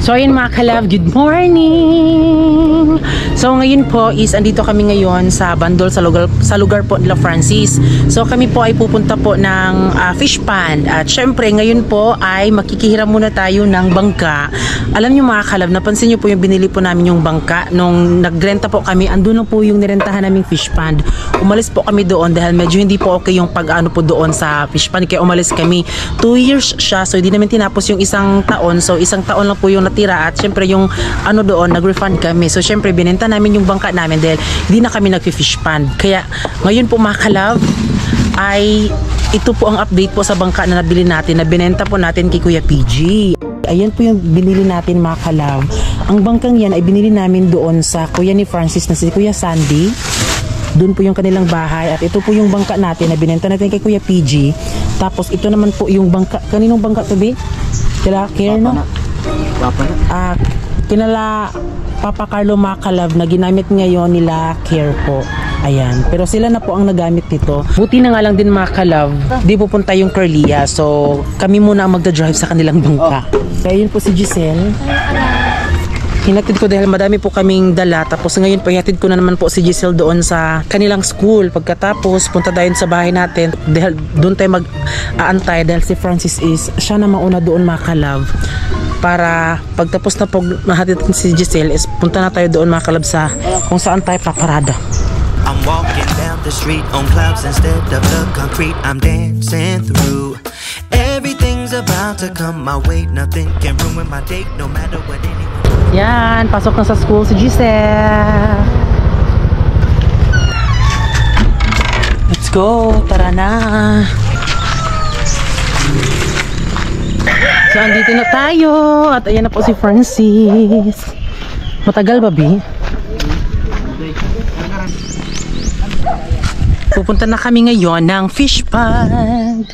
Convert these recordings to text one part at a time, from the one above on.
So ayun mga kalab, good morning! So ngayon po is andito kami ngayon sa Bandol sa lugar po nila Francis. So kami po ay pupunta po ng fish pond. At syempre ngayon po ay makikihiram muna tayo ng bangka. Alam niyo mga kalab, napansin niyo po yung binili po namin yung bangka. Nung nagrenta po kami, andun na po yung nirentahan naming fish pond. Umalis po kami doon dahil medyo hindi po okay yung pag-ano po doon sa fish pond. Kaya umalis kami. 2 years siya, so hindi namin tinapos yung isang taon. So isang taon lang po yung natira at syempre yung ano doon, nag-refund kami. So syempre binenta namin yung bangka namin dahil hindi na kami nag-fish pond. Kaya ngayon po mga kalab ay ito po ang update po sa bangka na nabili natin, na binenta po natin kay Kuya PG. Ayan po yung binili natin mga kalab. Ang bangkang yan ay binili namin doon sa kuya ni Francis na si Kuya Sandy. Doon po yung kanilang bahay. At ito po yung bangka natin na binenta natin kay Kuya PG. Tapos ito naman po yung bangka. Kaninong bangka to be? Kila Care, no? Papa na? Kinala Papa Carlo Makalab na ginamit ngayon nila Care po. Ayan. Pero sila na po ang nagamit nito. Buti na nga lang din mga kalab, di pupunta yung Carlia. So kami muna ang magdadrive sa kanilang bangka. Kaya yun po si Giselle. Hinatid ko dahil madami po kaming dala. Tapos ngayon po hinatid ko na naman po si Giselle doon sa kanilang school. Pagkatapos punta tayo sa bahay natin. Dahil doon tayo mag-aantay dahil si Francis is siya na mauna doon mga kalab. Para pagtapos na po mahatid si Giselle is punta na tayo doon mga kalab sa kung saan tayo paparada. I'm walking down the street on clouds instead of the concrete I'm dancing through. Everything's about to come my way. Nothing can ruin my day, no matter what anyone. Yan, pasok na sa school si Giselle. Let's go, tara na. So, andito na tayo. At ayan na po si Francis. Matagal ba, Bi? Pupunta na kami ngayon ng fish pond.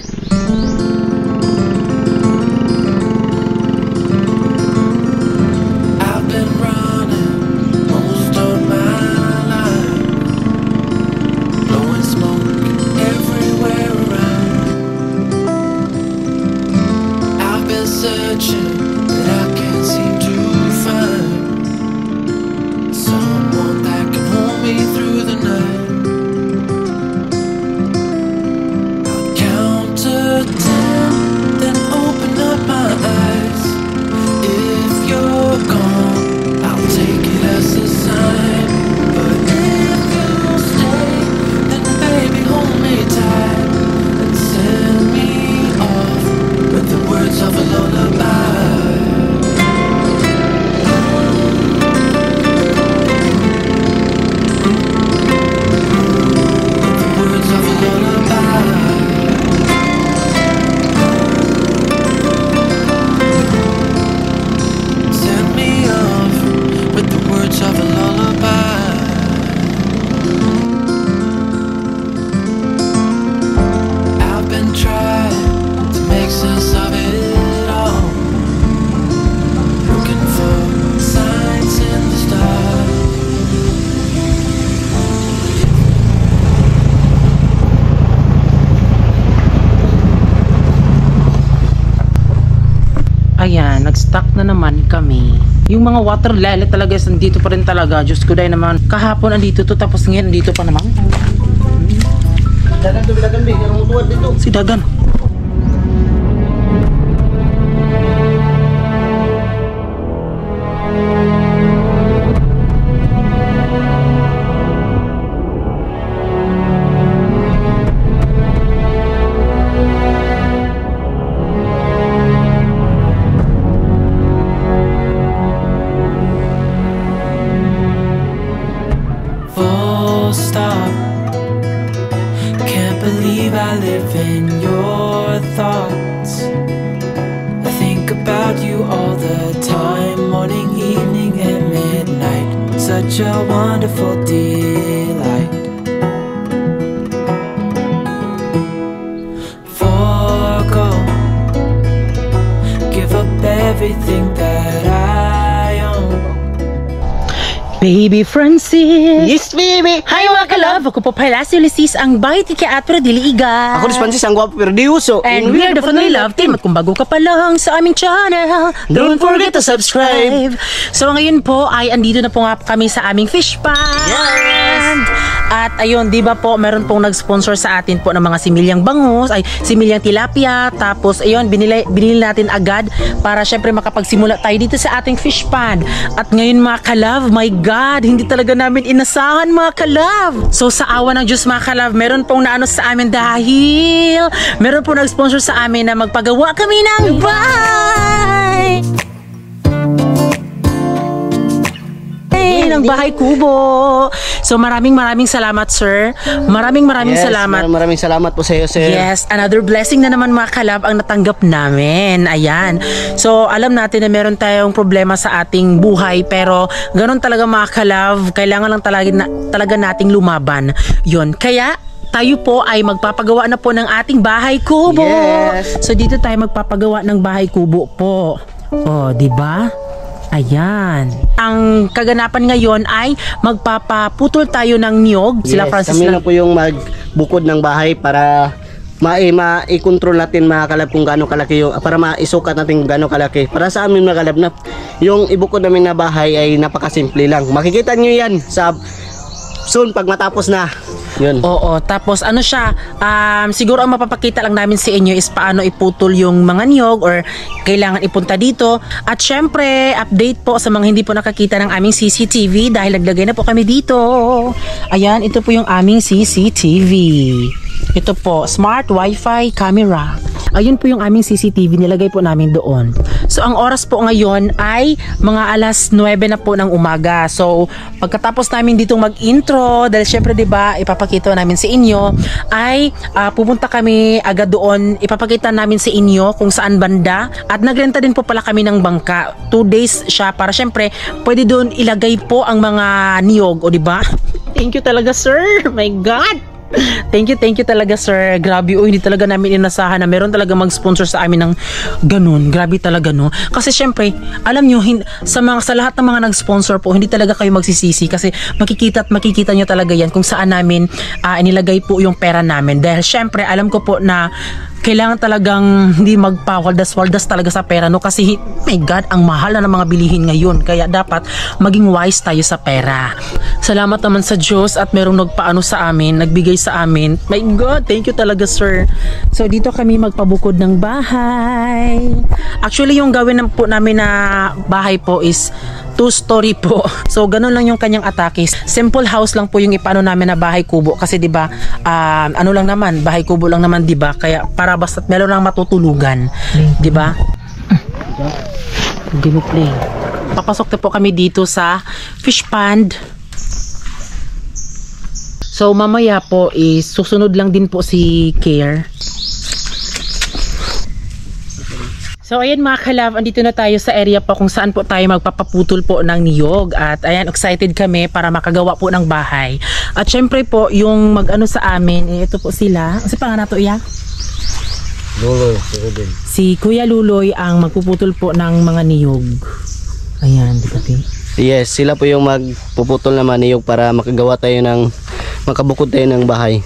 Ayan, nag-stock na naman kami. Yung mga water lily talaga is nandito pa rin talaga. Diyos ko dahil naman, kahapon andito to, tapos ngayon andito pa naman. Dagan to, dagan din. Anong mutuwad dito? Si Dagan. Stop. Can't believe I live in your thoughts. I think about you all the time, morning, evening, and midnight. Such a wonderful delight. Forgo, give up everything that I own. Baby Francis. Yes, baby! Hi mga ka-love! Ako po pala si Ulysses, ang bahay ti At pero diliiga. Ako ni Francis, ang gwapo pero di uso. And we are the Family Love Team. At kung bago ka pa lang sa aming channel, don't forget to subscribe. So ngayon po ay andito na po nga kami sa aming fish pond. Yes! At ayun, di ba po, meron pong nag-sponsor sa atin po ng mga similyang bangus, ay similyang tilapia. Tapos ayun, binili natin agad para syempre makapagsimula tayo dito sa ating fish pond. At ngayon mga ka-love, my God, hindi talaga namin inasahan mga ka-love. So sa awa ng Diyos mga ka-love, meron pong naano sa amin dahil meron pong nag-sponsor sa amin na magpagawa kami ng bahay. Ng bahay kubo. So maraming salamat sir. Maraming salamat. Maraming salamat po sa iyo, sir. Yes, another blessing na naman mga kalab ang natanggap namin. Ayan. So alam natin na meron tayong problema sa ating buhay pero ganun talaga mga kalab, kailangan lang talaga nating lumaban. Yun. Kaya tayo po ay magpapagawa na po ng ating bahay kubo. Yes. So dito tayo magpapagawa ng bahay kubo po. Oh, di ba? Ayan. Ang kaganapan ngayon ay magpapaputol tayo ng niyog. Sila Yes, Francis kami na po yung magbukod ng bahay para ma-i-control natin mga kalab kung gaano kalaki yung, para maisukat natin kung gaano kalaki. Para sa amin mga kalab na yung ibukod namin na bahay ay napakasimple lang. Makikita nyo yan sa soon pag matapos na. Yun. Oo, tapos ano siya, siguro ang mapapakita lang namin sa inyo is paano iputol yung mga niyog or kailangan ipunta dito. At syempre, update po sa mga hindi po nakakita ng aming CCTV dahil naglagay na po kami dito. Ayan, ito po yung aming CCTV. Ito po, smart Wi-Fi camera. Ayun po yung aming CCTV, nilagay po namin doon. So ang oras po ngayon ay mga alas 9 na po ng umaga. So pagkatapos namin ditong mag-intro, dahil syempre 'di ba, ipapakita namin sa inyo, ay pupunta kami agad doon, ipapakita namin sa inyo kung saan banda. At nagrenta din po pala kami ng bangka. 2 days siya para syempre pwede doon ilagay po ang mga niyog, o 'di ba? Thank you talaga, sir. My God. Thank you talaga sir. Grabe, hindi talaga namin inasahan na meron talaga mag-sponsor sa amin ng ganun. Grabe talaga no. Kasi syempre, alam nyo, sa lahat ng mga nag-sponsor po, hindi talaga kayo magsisisi kasi makikita nyo talaga yan kung saan namin inilagay po yung pera namin. Dahil syempre, alam ko po na kailangan talagang hindi magpawaldas-waldas talaga sa pera, no? Kasi, my God, ang mahal na ng mga bilihin ngayon. Kaya dapat maging wise tayo sa pera. Salamat naman sa Diyos at merong nagpaano sa amin, nagbigay sa amin. My God, thank you talaga, sir. So, dito kami magpabukod ng bahay. Actually, yung gawin po namin na bahay po is 2-story po. So, ganun lang yung kanyang atake. Simple house lang po yung ipano namin na bahay kubo. Kasi, di ba, ano lang naman, bahay kubo lang naman, di ba? Kaya, para basta't meron lang matutulugan. Di ba? Play. Papasok na po kami dito sa fish pond. So, mamaya po is susunod lang din po si Care. So ayan mga ka-love, andito na tayo sa area po kung saan po tayo magpapaputol po ng niyog. At ayan, excited kami para makagawa po ng bahay. At syempre po, yung mag-ano sa amin, ito po sila. Kasi pangalan to, iya? Luloy, si Kuya Luloy ang magpuputol po ng mga niyog. Ayan, di ba? Yes, sila po yung magpuputol naman niyog para makagawa tayo makabukod tayo ng bahay.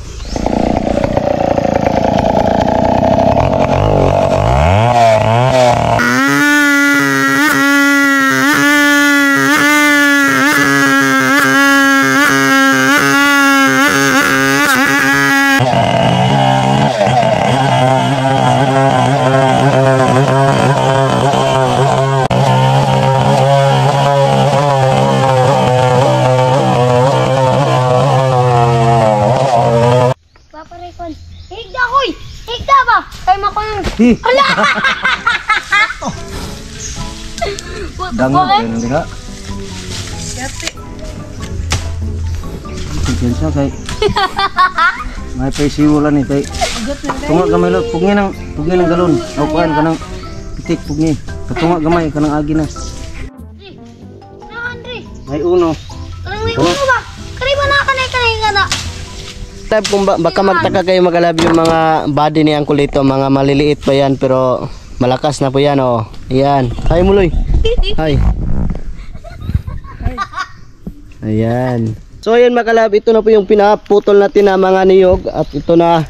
Dango kayo nang diha. Sige siya kay. May pesiwala ni kay. Tunga gamay lo, pugni ng galon. O kuan kanang pitik pugni. Katunga gamay kanang agi na. May uno. May uno ba? Kani ba na kanay kana? Type kung baka magtaka kayo magalab yung mga body ni Uncle dito, mga maliliit pa yan pero malakas na po yan oh. Ayan. Hi Muloy. Hi. Ayan. So ayan mga kalab, ito na po yung pinaputol natin na mga niyog at ito na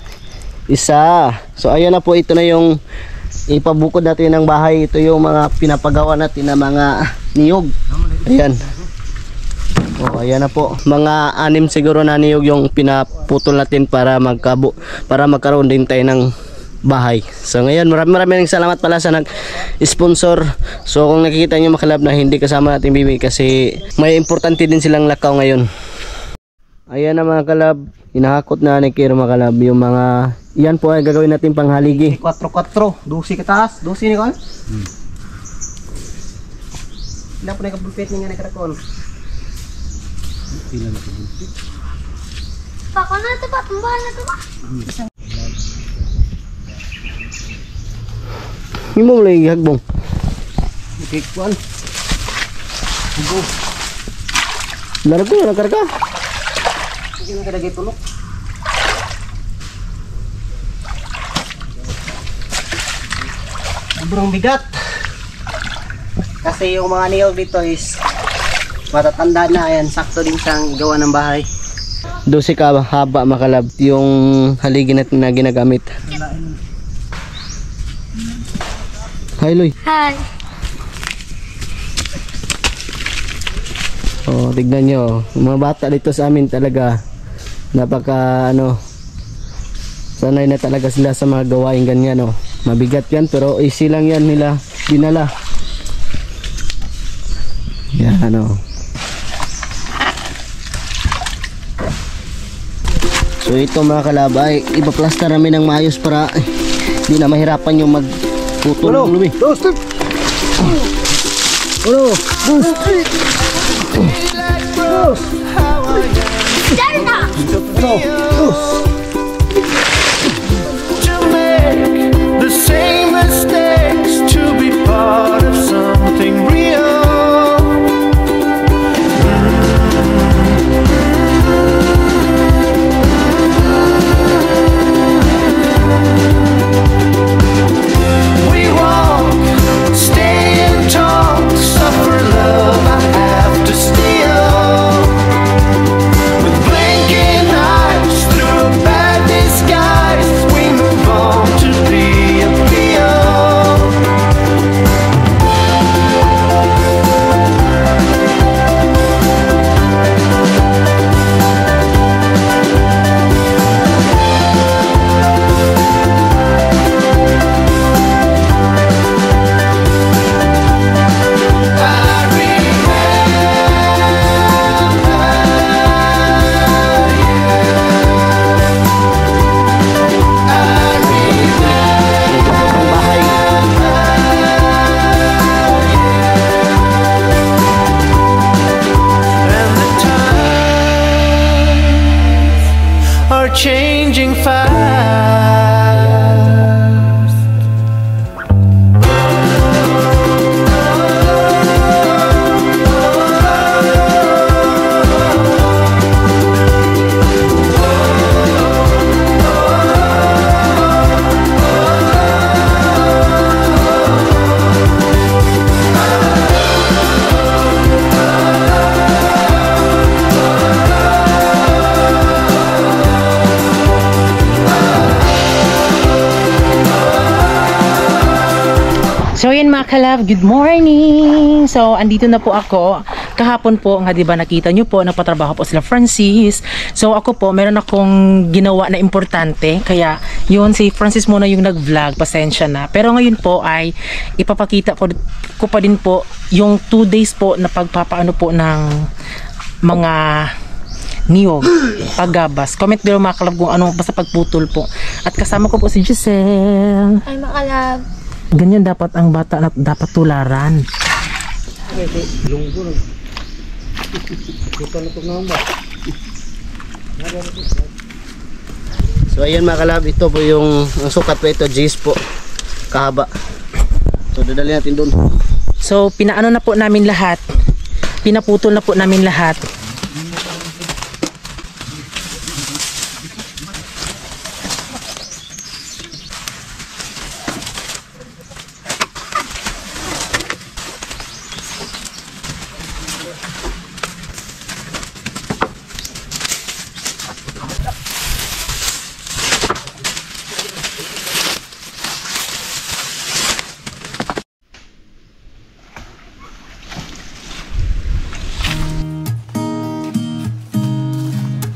isa. So ayan na po, ito na yung ipabukod natin ng bahay. Ito yung mga pinapagawa natin na mga niyog. Ayan. Oh, ayan na po. Mga 6 siguro na niyog yung pinaputol natin para magkaroon din tayo ng bahay. So ngayon, maraming salamat pala sa nag-sponsor. So kung nakikita nyo mga kalab na hindi kasama natin bibi kasi may importante din silang lakaw ngayon. Ayan na mga kalab, hinahakot na ni Kiro mga kalab yung mga, yan po ay gagawin natin panghaligi. 4-4, 12 kataas, 12 ni kon. Hindi po na ikabulpit niya nga nagkarakon. Pako na ito ba? Tumbahan na ito ba? Hindi mo lagi hagbong. Ikikuan. Hugo. Larap ko, nagkaraka. Hindi na kadagay tulok. Sobrang bigat. Kasi yung mga niyog dito is matatanda na, ayan, sakto din siyang gawa ng bahay. 12 ka haba makalab yung haligi natin na ginagamit. Hi Loy. Hi. Oh, tignan nyo, mga bata dito sa amin talaga napaka sanay na talaga sila sa mga gawain ganyan. Mabigat yan pero easy lang yan nila dinala. Yan So ito mga kalabay, ipaplaster namin ng maayos para hindi na mahirapan yung magputol ng lumi. To make the same mistakes, to be part of something real. We walk, stay and talk, suffer love I have to steal. With blinking eyes through a bad disguise, we move on to be a real. And the times are changing fast. So yan mga kalab, good morning! So andito na po ako. Kahapon po, nga diba nakita nyo po, napatrabaho po sila Francis. So ako po, meron akong ginawa na importante. Kaya yun, si Francis muna yung nag-vlog, pasensya na. Pero ngayon po ay ipapakita ko pa din po yung 2 days po na pagpapaano po ng mga niyog, paggabas. Comment below mga kalab kung ano, basta pagputol po. At kasama ko po si Giselle. Ay, makalab. Ganyan dapat ang bata na dapat tularan. So ayan mga kalab, ito po yung ang sukat po ito, G's po, kahaba. So dadali natin doon. So pinaano na po namin lahat. Pinaputol na po namin lahat.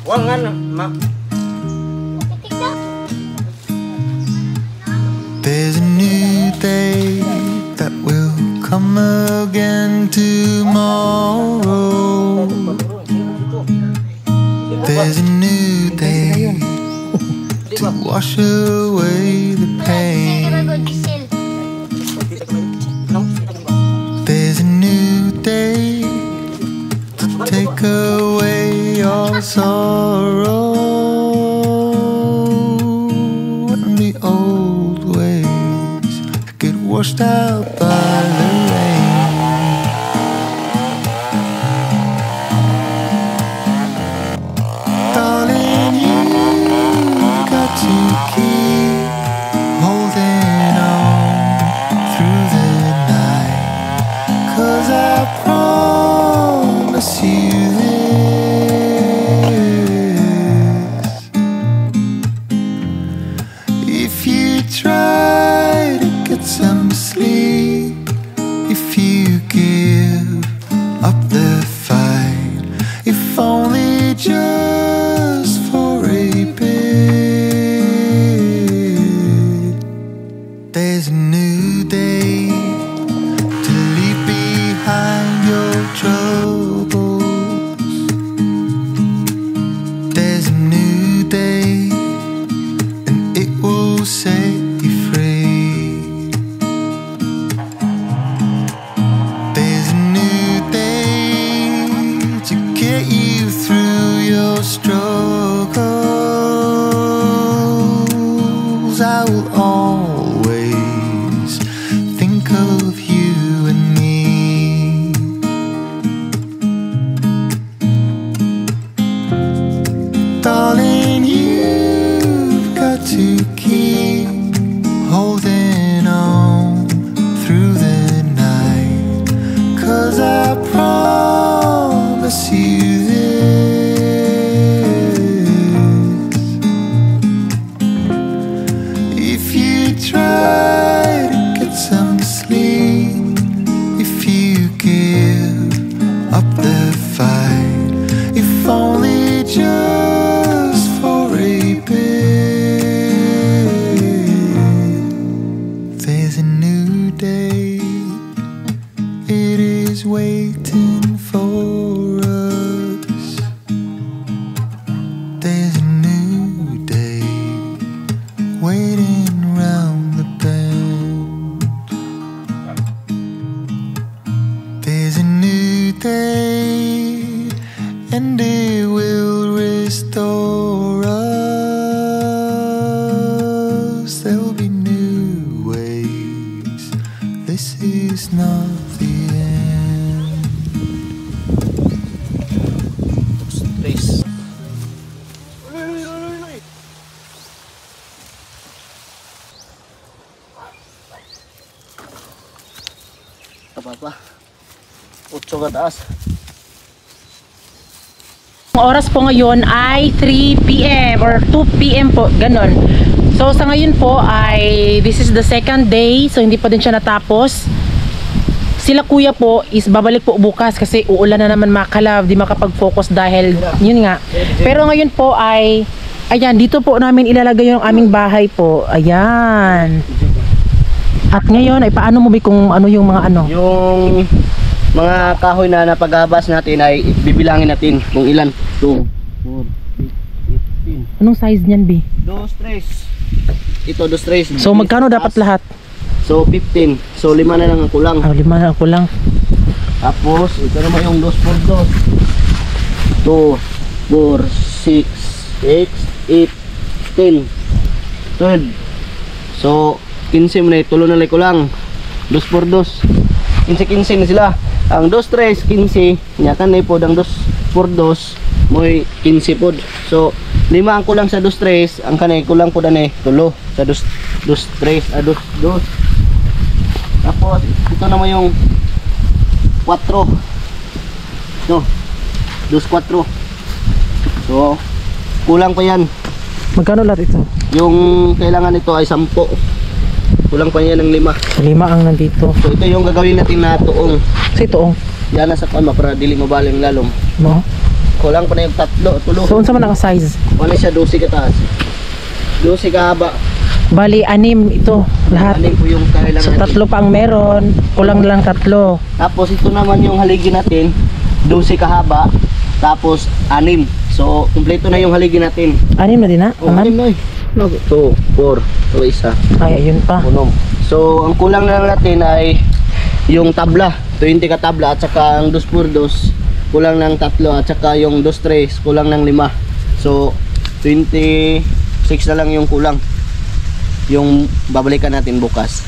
There's a new day that will come again tomorrow. There's a new day to wash away the pain. There's a new day to take away your sorrow and the old ways get washed out by the rain. Darling, you got to keep holding on through the night, 'cause I promise you this: if you try to get some sleep, if you give up the fight, if only just for a bit, there's a new day to leave behind your troubles. There's a new day and it will set you free. There's a new day to get you through your struggles. I will always think of you and me. Darling, you've got to keep holding on through the night, 'cause I promise you this: if you try to get some sleep, if you give up the fight, if only just for a bit, there's a new day. It is waiting for us. There's a new day waiting round the bend. There's a new day and it will restore us. There will be new ways. This is not the end. Please. Apa-apa. 8 ka taas. Ang oras po ngayon ay 3 p.m. or 2 p.m. po, ganon. So sa ngayon po ay this is the second day, so hindi pa din siya natapos. Sila kuya po is babalik po bukas kasi uulan na naman mga kalab, di makapag-focus dahil yun nga. Pero ngayon po ay ayan, dito po namin ilalagay yung aming bahay po. Ayan. At ngayon ay paano mo ba kung ano yung mga ano? Yung mga kahoy na napaghabas natin ay bibilangin natin kung ilan. 2, 4, 8, 15. Anong size niyan, B? 2, 3. Ito 2, 3. So magkano dapat lahat? So 15. So 5 na lang ang kulang. Ah, 5 na ako lang. Tapos ito naman yung 2 por 2. 2, 4, 6, 8, 10, 12. So 15 mo na itulo na lang ko lang. 2 por 2. 15 na sila. Ang 2, 3, 15. Nya kan na po ang 2 por 2 mo'y 15 pod. So 5 ang kulang sa 2, 3. Ang kanay kulang po na tulo sa 2, 3, 2. Tapos ito naman yung 4. No. 2, 4. So kulang pa yan. Magkano lahat ito? Yung kailangan nito ay 10. Kulang pa yan ng 5. 5 ang nandito. So ito yung gagawin natin na tuong. Sa ito, Yan na sa kama para dili mabaling lalong. no? Kulang pa na yung tatlo, tulo. So unsa man ang size? Wala siya 12 kataas. 12 kahaba. Bali 6 ito lahat. Alin po yung kailangan So natin. 3 pa ang meron, kulang lang 3. Tapos ito naman yung haligi natin, 12 kahaba, tapos 6. So, kumpleto na yung haligi natin. 6 na din na? Oh, Aman? 6 na eh. 2, 4, 2, isa. Ay, ayun pa. Unom. So, ang kulang na lang natin ay yung tabla, 20 ka tabla at saka ang 2x2 kulang ng 3 at saka yung 2-3 kulang ng 5. So, 26 na lang yung kulang. Yung babalikan natin bukas.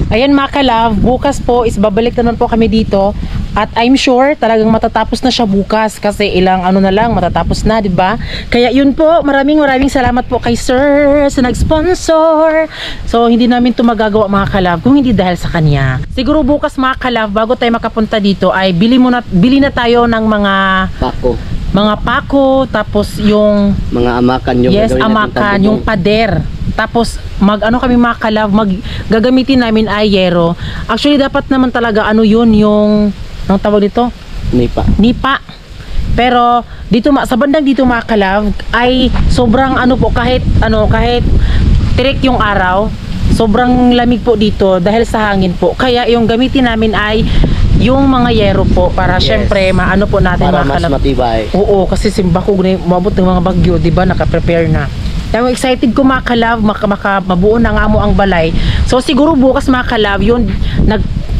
Ayan mga ka-love, bukas po is babalik naman po kami dito at I'm sure talagang matatapos na siya bukas kasi ilang ano na lang matatapos na, di ba? Kaya yun po, maraming salamat po kay sir sa nag-sponsor. So hindi namin to magagawa mga ka-love kung hindi dahil sa kanya. Siguro bukas mga ka-love, bago tayo makapunta dito ay bili na tayo ng mga pako, tapos yung Mga amakan yung yes, gagawin natin amakan, tagtubong. yung pader. Tapos kami mga ka-love, gagamitin namin ay yero. Actually dapat naman talaga ano yun, yung anong tawag dito? Nipa. Pero dito sa bandang dito mga ka-love ay sobrang ano po, kahit tirik yung araw, sobrang lamig po dito dahil sa hangin po. Kaya yung gamitin namin ay yung mga yero po para syempre maano po natin para mga mas ka-love. matibay. Oo, kasi simbako na mabot ng mga bagyo, di ba? Naka-prepare na. Kaya excited ko mga ka-love, mabuo na nga mo ang balay. So siguro bukas mga ka-love, yun,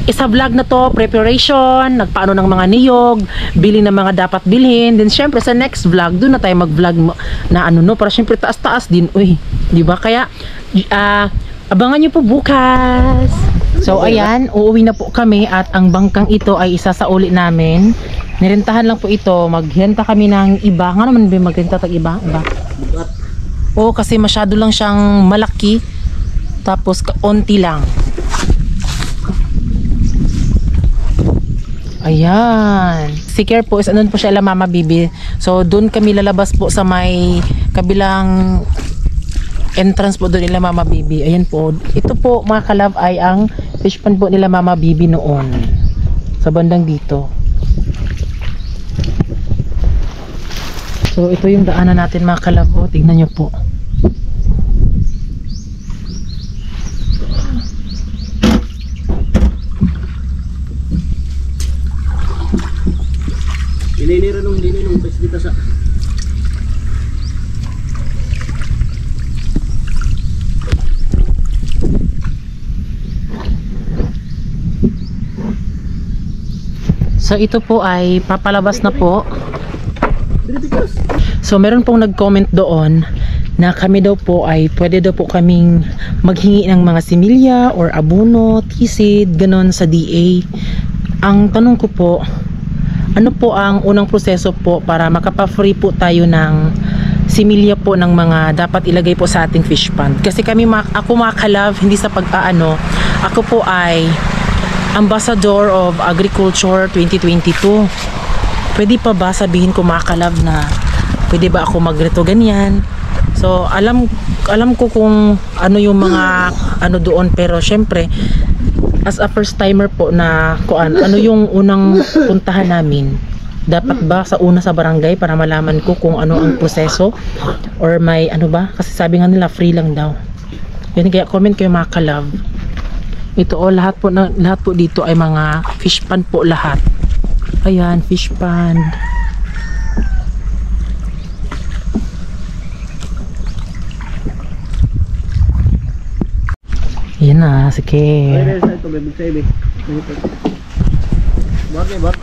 isa vlog na to, preparation, nagpaano ng mga niyog, bili ng mga dapat bilhin. Then syempre sa next vlog, doon na tayo mag-vlog na ano no, para syempre taas-taas din. Uy, di ba? Kaya abangan nyo po bukas. So ayan, uuwi na po kami at ang bangkang ito ay isa sa uli namin. Nirentahan lang po ito, maghenta kami ng iba. Nga naman ba maghenta tag iba? Oo, kasi masyado lang siyang malaki. Tapos kaunti lang. Ayan. Si Care po is andun po siya la Mama Bibi. So doon kami lalabas po sa may kabilang entrance po doon nila Mama Bibi. Ayan po. Ito po mga ka-love ay ang fish pond po nila Mama Bibi noon. Sa bandang dito. So ito yung daanan natin mga ka-love. O, tignan nyo po. Hininirong pes dito sa So ito po ay papalabas na po. So meron pong nag-comment doon na kami daw po ay pwede daw po kaming maghingi ng mga similya or abono, tisid, ganon sa DA. Ang tanong ko po, ano po ang unang proseso po para makapa-free po tayo ng similya po ng mga dapat ilagay po sa ating fish pond? Kasi kami, ako mga ka-love, hindi sa pag-aano, ako po ay Ambassador of Agriculture 2022. Pwede pa ba sabihin ko mga ka-love na pwede ba ako magreto ganyan? So alam ko kung ano yung mga ano doon, pero syempre as a first timer po na ano yung unang puntahan namin, dapat ba sa una sa barangay para malaman ko kung ano ang proseso or may ano ba, kasi sabi nga nila free lang daw. Yan, kaya comment kayo mga ka-love. Ito lahat po dito ay mga fish pond po lahat. Ayan, fish pond. Yan na, sige. ito, bebig sa ibi. Bak.